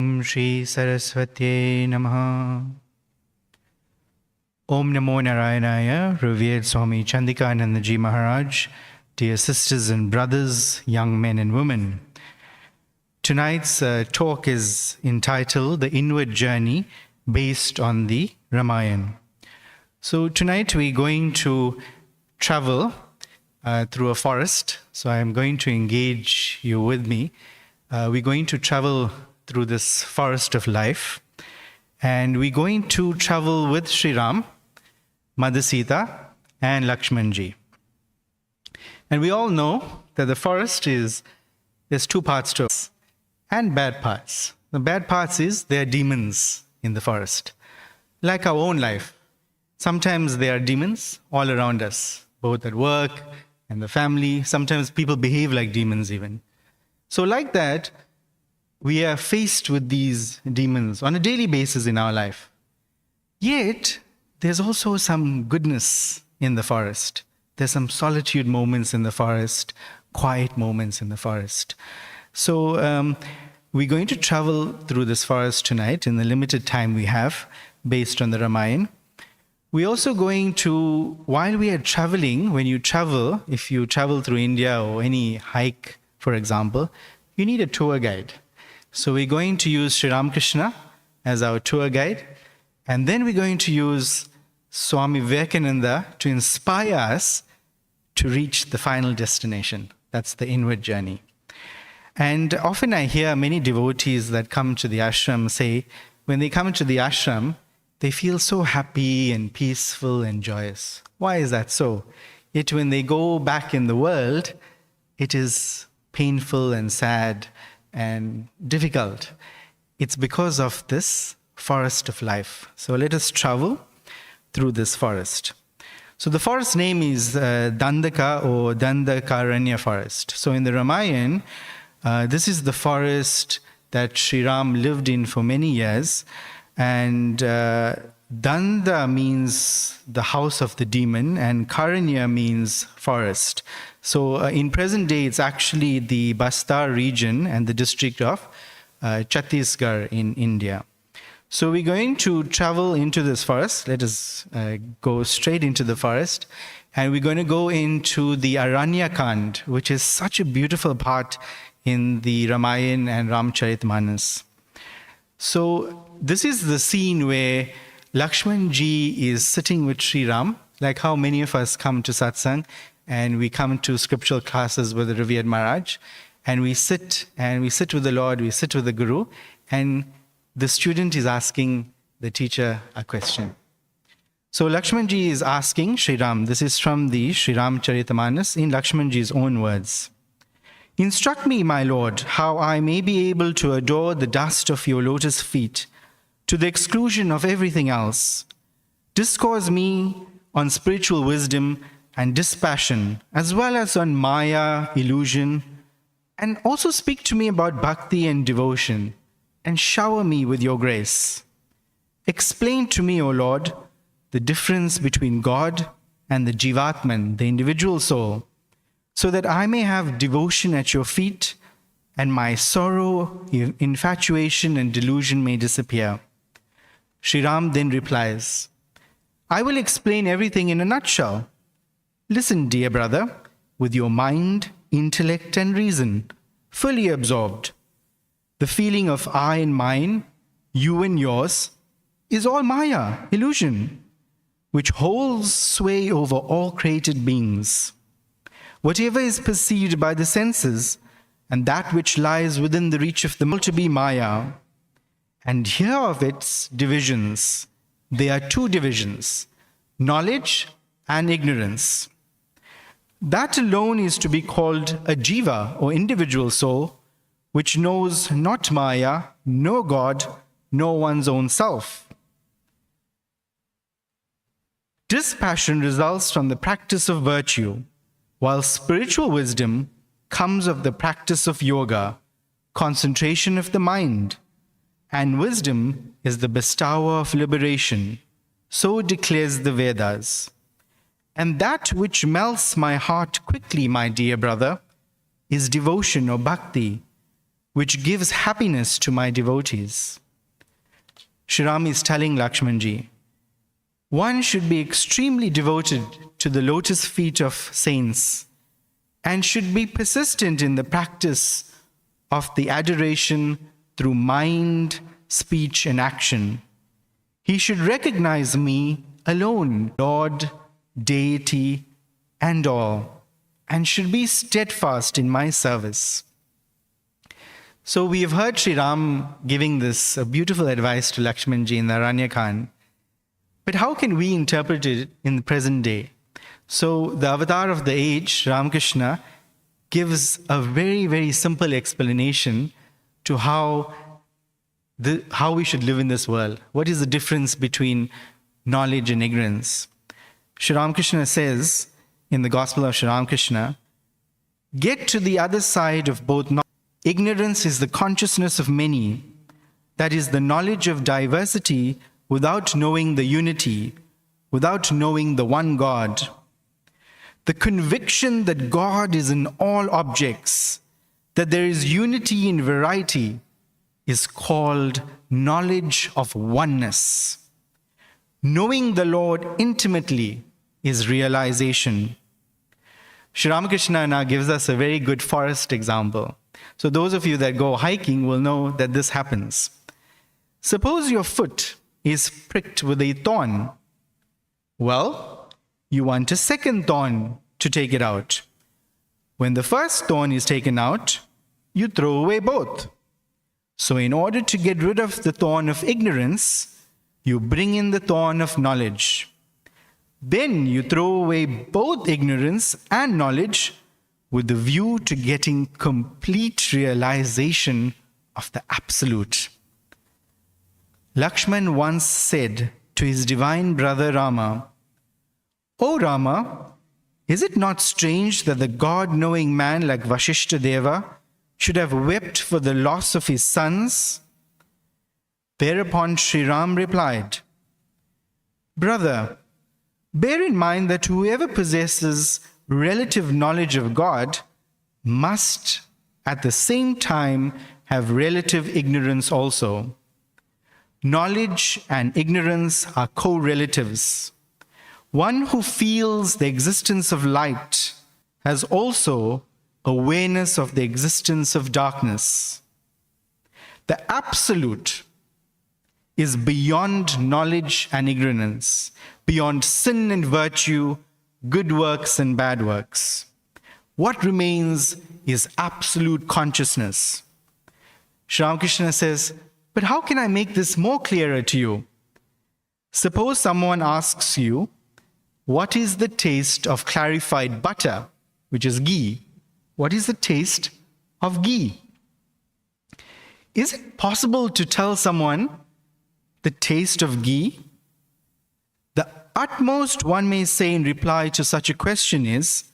Shri Saraswati Namaha. Om Namo Narayanaya, revered Swami Chandikanandaji Maharaj, dear sisters and brothers, young men and women. Tonight's talk is entitled The Inward Journey, based on the Ramayana. So tonight we're going to travel through a forest. So I'm going to engage you with me. We're going to travel through this forest of life. And we're going to travel with Sri Ram, Mother Sita, and Lakshmanji. And we all know that the forest there's two parts to it, and bad parts. The bad parts is there are demons in the forest. Like our own life. Sometimes there are demons all around us, both at work and the family. Sometimes people behave like demons even. So like that, we are faced with these demons on a daily basis in our life. Yet, there's also some goodness in the forest. There's some solitude moments in the forest, quiet moments in the forest. So we're going to travel through this forest tonight in the limited time we have, based on the Ramayana. We're also going to, while we are traveling, when you travel, if you travel through India or any hike, for example, you need a tour guide. So we're going to use Sri Ramakrishna as our tour guide, and then we're going to use Swami Vivekananda to inspire us to reach the final destination. That's the inward journey. And often I hear many devotees that come to the ashram say, when they come to the ashram, they feel so happy and peaceful and joyous. Why is that so? Yet when they go back in the world, it is painful and sad and difficult. It's because of this forest of life. So let us travel through this forest. So the forest name is Dandaka or Dandakaranya forest. So in the Ramayana, this is the forest that Sri Ram lived in for many years. And Danda means the house of the demon, and Karanya means forest. So in present day, it's actually the Bastar region and the district of Chhattisgarh in India. So we're going to travel into this forest. Let us go straight into the forest. And we're going to go into the Aranyakand, which is such a beautiful part in the Ramayana and Ramcharitmanas. So this is the scene where Lakshmanji is sitting with Sri Ram, like how many of us come to satsang and we come to scriptural classes with the revered Maharaj, and we sit with the Lord, we sit with the Guru, and the student is asking the teacher a question. So Lakshmanji is asking Sri Ram, this is from the Sri Ramcharitmanas in Lakshmanji's own words. Instruct me, my Lord, how I may be able to adore the dust of your lotus feet to the exclusion of everything else. Discourse me on spiritual wisdom and dispassion, as well as on Maya, illusion, and also speak to me about bhakti and devotion, and shower me with your grace. Explain to me, O Lord, the difference between God and the Jivatman, the individual soul, so that I may have devotion at your feet, and my sorrow, infatuation, and delusion may disappear. Sri Ram then replies, I will explain everything in a nutshell. Listen, dear brother, with your mind, intellect, and reason fully absorbed. The feeling of I and mine, you and yours, is all Maya, illusion, which holds sway over all created beings. Whatever is perceived by the senses, and that which lies within the reach of the will to be Maya. And here of its divisions, there are two divisions, knowledge and ignorance. That alone is to be called a jiva, or individual soul, which knows not Maya, no God, nor one's own self. Dispassion results from the practice of virtue, while spiritual wisdom comes of the practice of yoga, concentration of the mind, and wisdom is the bestower of liberation. So declares the Vedas. And that which melts my heart quickly, my dear brother, is devotion or bhakti, which gives happiness to my devotees. Shri Ram is telling Lakshmanji, one should be extremely devoted to the lotus feet of saints and should be persistent in the practice of the adoration through mind, speech, and action. He should recognize me alone, Lord, deity, and all, and should be steadfast in my service. So we have heard Sri Ram giving this beautiful advice to Lakshmanji in the Aranyakand. But how can we interpret it in the present day? So the avatar of the age, Ramakrishna, gives a very, very simple explanation to how we should live in this world. What is the difference between knowledge and ignorance? Sri Ramakrishna says in the Gospel of Sri Ramakrishna, get to the other side of both knowledge. Ignorance is the consciousness of many, that is the knowledge of diversity without knowing the unity, without knowing the one God. The conviction that God is in all objects, that there is unity in variety, is called knowledge of oneness. Knowing the Lord intimately is realization. Sri Ramakrishna now gives us a very good forest example. So those of you that go hiking will know that this happens. Suppose your foot is pricked with a thorn. Well, you want a second thorn to take it out. When the first thorn is taken out, you throw away both. So in order to get rid of the thorn of ignorance, you bring in the thorn of knowledge. Then you throw away both ignorance and knowledge with the view to getting complete realization of the Absolute. Lakshman once said to his divine brother Rama, O Rama, is it not strange that the God-knowing man like Vasishtha Deva should have wept for the loss of his sons? Thereupon Sri Ram replied, Brother, bear in mind that whoever possesses relative knowledge of God must at the same time have relative ignorance also. Knowledge and ignorance are co-relatives. One who feels the existence of light has also awareness of the existence of darkness. The Absolute is beyond knowledge and ignorance, beyond sin and virtue, good works and bad works. What remains is absolute consciousness. Sri Ramakrishna says, but how can I make this more clearer to you? Suppose someone asks you, what is the taste of clarified butter, which is ghee? What is the taste of ghee? Is it possible to tell someone the taste of ghee? The utmost one may say in reply to such a question is,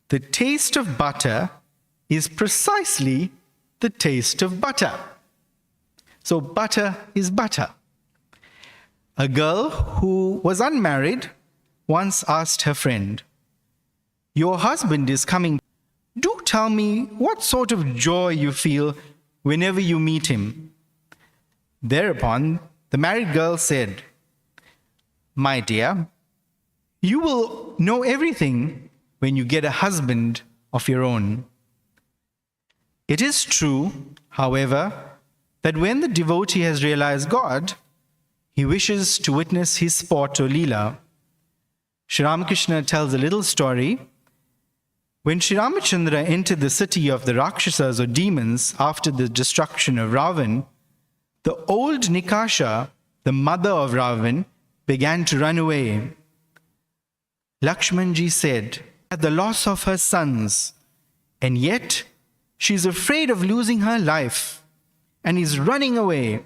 the taste of butter is precisely the taste of butter. So butter is butter. A girl who was unmarried once asked her friend, your husband is coming. Do tell me what sort of joy you feel whenever you meet him. Thereupon, the married girl said, my dear, you will know everything when you get a husband of your own. It is true, however, that when the devotee has realized God, he wishes to witness his sport or leela. Sri Ramakrishna tells a little story. When Sri Ramachandra entered the city of the Rakshasas or demons after the destruction of Ravan, the old Nikasha, the mother of Ravan, began to run away. Lakshmanji said, at the loss of her sons, and yet she is afraid of losing her life and is running away.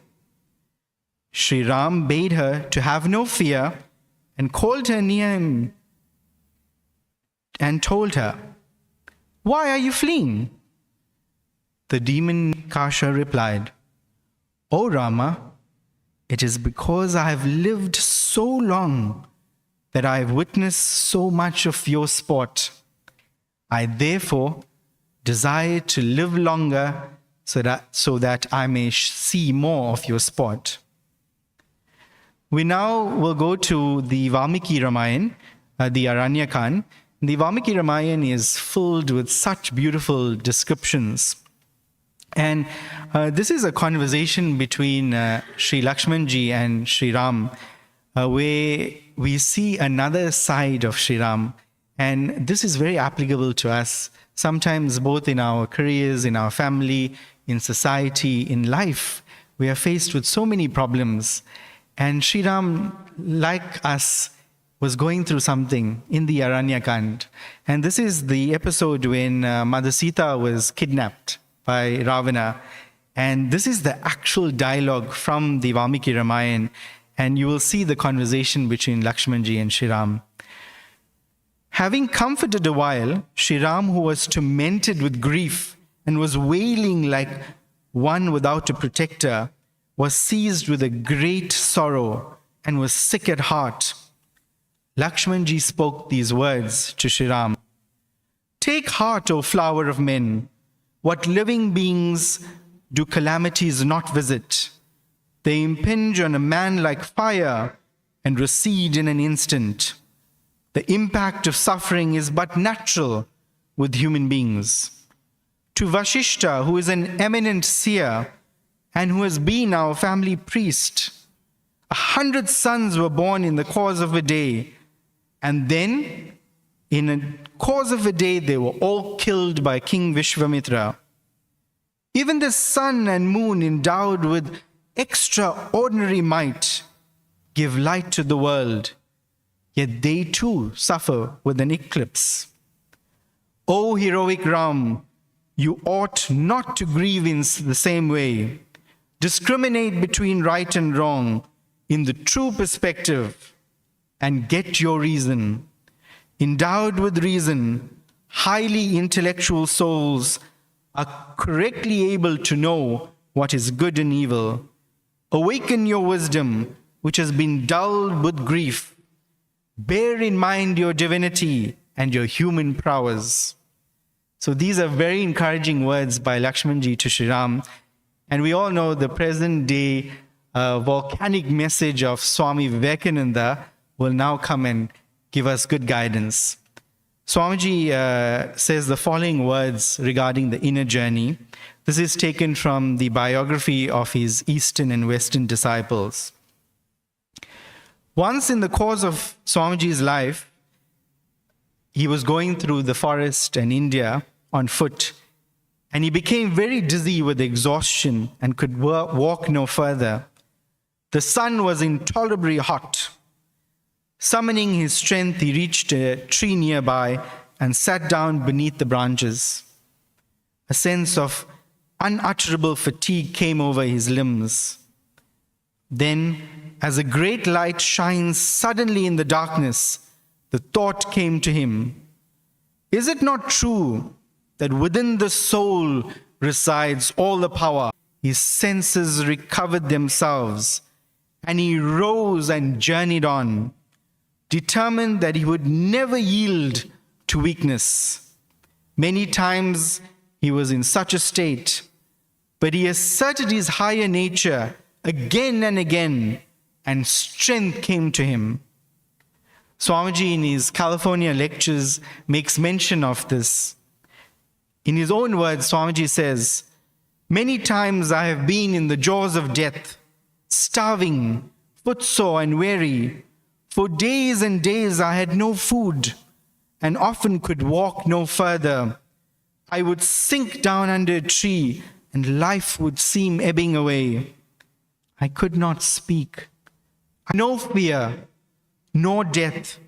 Sri Ram bade her to have no fear and called her near him and told her, why are you fleeing? The demon Kasha replied, O Rama, it is because I have lived so long that I have witnessed so much of your sport. I therefore desire to live longer so that I may see more of your sport. We now will go to the Valmiki Ramayana, the Aranyakan. The Valmiki Ramayana is filled with such beautiful descriptions. And this is a conversation between Sri Lakshmanji and Sri Ram, where we see another side of Sri Ram. And this is very applicable to us, sometimes both in our careers, in our family, in society, in life. We are faced with so many problems. And Sri Ram, like us, was going through something in the Aranyakand. And this is the episode when Mother Sita was kidnapped by Ravana. And this is the actual dialogue from the Valmiki Ramayana. And you will see the conversation between Lakshmanji and Sri Ram. Having comforted a while, Sri Ram, who was tormented with grief and was wailing like one without a protector, was seized with a great sorrow and was sick at heart. Lakshmanji spoke these words to Sri Ram. Take heart, O flower of men. What living beings do calamities not visit? They impinge on a man like fire and recede in an instant. The impact of suffering is but natural with human beings. To Vashishta, who is an eminent seer and who has been our family priest, 100 sons were born in the course of a day, and then in a course of a day they were all killed by King Vishvamitra. Even the sun and moon, endowed with extraordinary might, give light to the world, yet they too suffer with an eclipse. O heroic Ram, you ought not to grieve in the same way. Discriminate between right and wrong in the true perspective and get your reason. Endowed with reason, highly intellectual souls are correctly able to know what is good and evil. Awaken your wisdom, which has been dulled with grief. Bear in mind your divinity and your human prowess. So these are very encouraging words by Lakshmanji to Sri Ram. And we all know the present day volcanic message of Swami Vivekananda will now come and give us good guidance. Swamiji says the following words regarding the inner journey. This is taken from the biography of his Eastern and Western disciples. Once in the course of Swamiji's life, he was going through the forest and India on foot, and he became very dizzy with exhaustion and could walk no further. The sun was intolerably hot. Summoning his strength, he reached a tree nearby and sat down beneath the branches. A sense of unutterable fatigue came over his limbs. Then, as a great light shines suddenly in the darkness, the thought came to him, is it not true that within the soul resides all the power? His senses recovered themselves, and he rose and journeyed on, determined that he would never yield to weakness. Many times he was in such a state, but he asserted his higher nature again and again, and strength came to him. Swamiji in his California lectures makes mention of this. In his own words, Swamiji says, many times I have been in the jaws of death, starving, footsore and weary. For days and days I had no food, and often could walk no further. I would sink down under a tree, and life would seem ebbing away. I could not speak. No fear, nor death.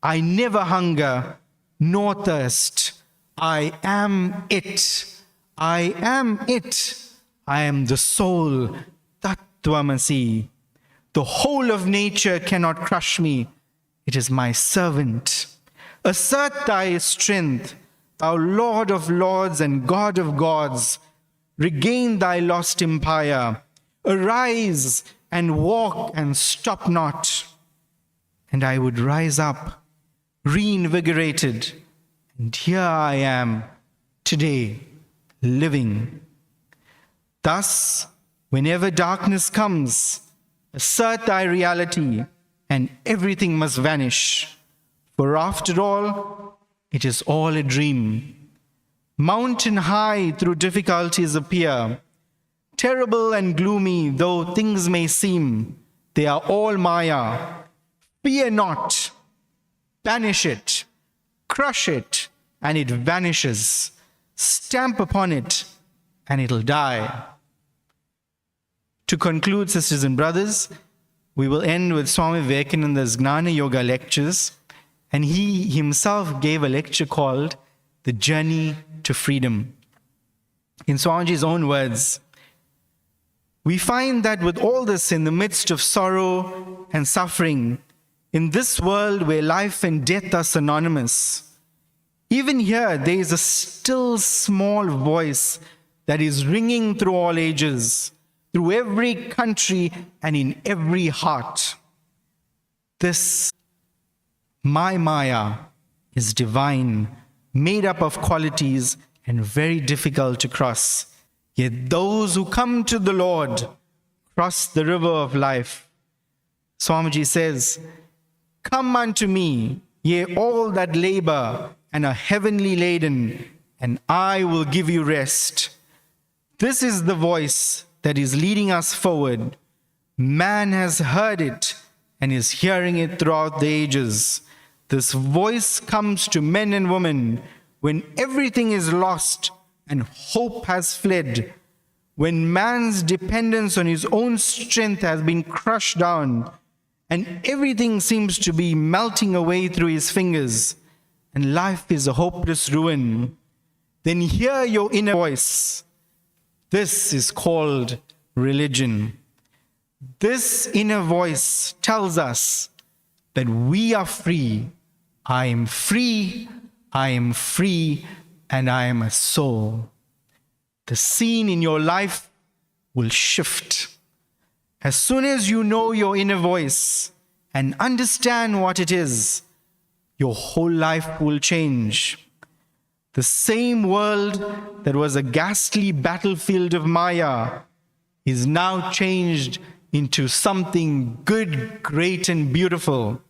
I never hunger, nor thirst. I am it. I am it. I am the soul, Tattvamasi. The whole of nature cannot crush me. It is my servant. Assert thy strength, thou Lord of lords and God of gods. Regain thy lost empire. Arise and walk and stop not. And I would rise up, reinvigorated. And here I am, today, living. Thus, whenever darkness comes, assert thy reality, and everything must vanish. For after all, it is all a dream. Mountain high through difficulties appear. Terrible and gloomy though things may seem, they are all Maya. Fear not. Banish it. Crush it, and it vanishes. Stamp upon it, and it'll die. To conclude, sisters and brothers, we will end with Swami Vivekananda's Gnana Yoga lectures, and he himself gave a lecture called The Journey to Freedom. In Swamiji's own words, we find that with all this in the midst of sorrow and suffering, in this world where life and death are synonymous, even here there is a still small voice that is ringing through all ages, through every country and in every heart. This, my Maya, is divine, made up of qualities and very difficult to cross. Yet those who come to the Lord cross the river of life. Swamiji says, "Come unto me, ye all that labor and are heavenly laden, and I will give you rest." This is the voice that is leading us forward. Man has heard it and is hearing it throughout the ages. This voice comes to men and women when everything is lost and hope has fled, when man's dependence on his own strength has been crushed down, and everything seems to be melting away through his fingers, and life is a hopeless ruin. Then hear your inner voice. This is called religion. This inner voice tells us that we are free. I am free, I am free, and I am a soul. The scene in your life will shift. As soon as you know your inner voice and understand what it is, your whole life will change. The same world that was a ghastly battlefield of Maya is now changed into something good, great, and beautiful.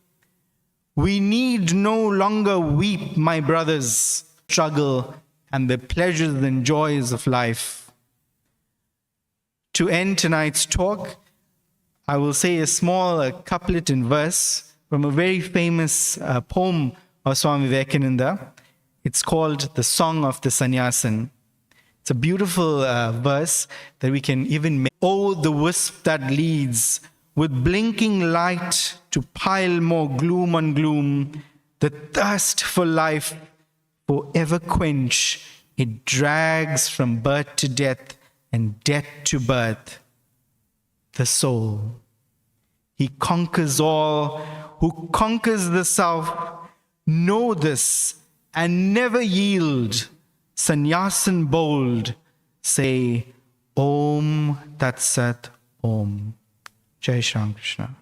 We need no longer weep, my brothers, struggle, and the pleasures and joys of life. To end tonight's talk, I will say a small couplet and verse from a very famous poem of Swami Vivekananda. It's called The Song of the Sannyasin. It's a beautiful verse that we can even make. Oh, the wisp that leads with blinking light to pile more gloom on gloom, the thirst for life forever quench, it drags from birth to death and death to birth. The soul. He conquers all, who conquers the self. Know this and never yield. Sannyasin bold, say Om Tat Sat Om. Jai Shri Ram Krishna.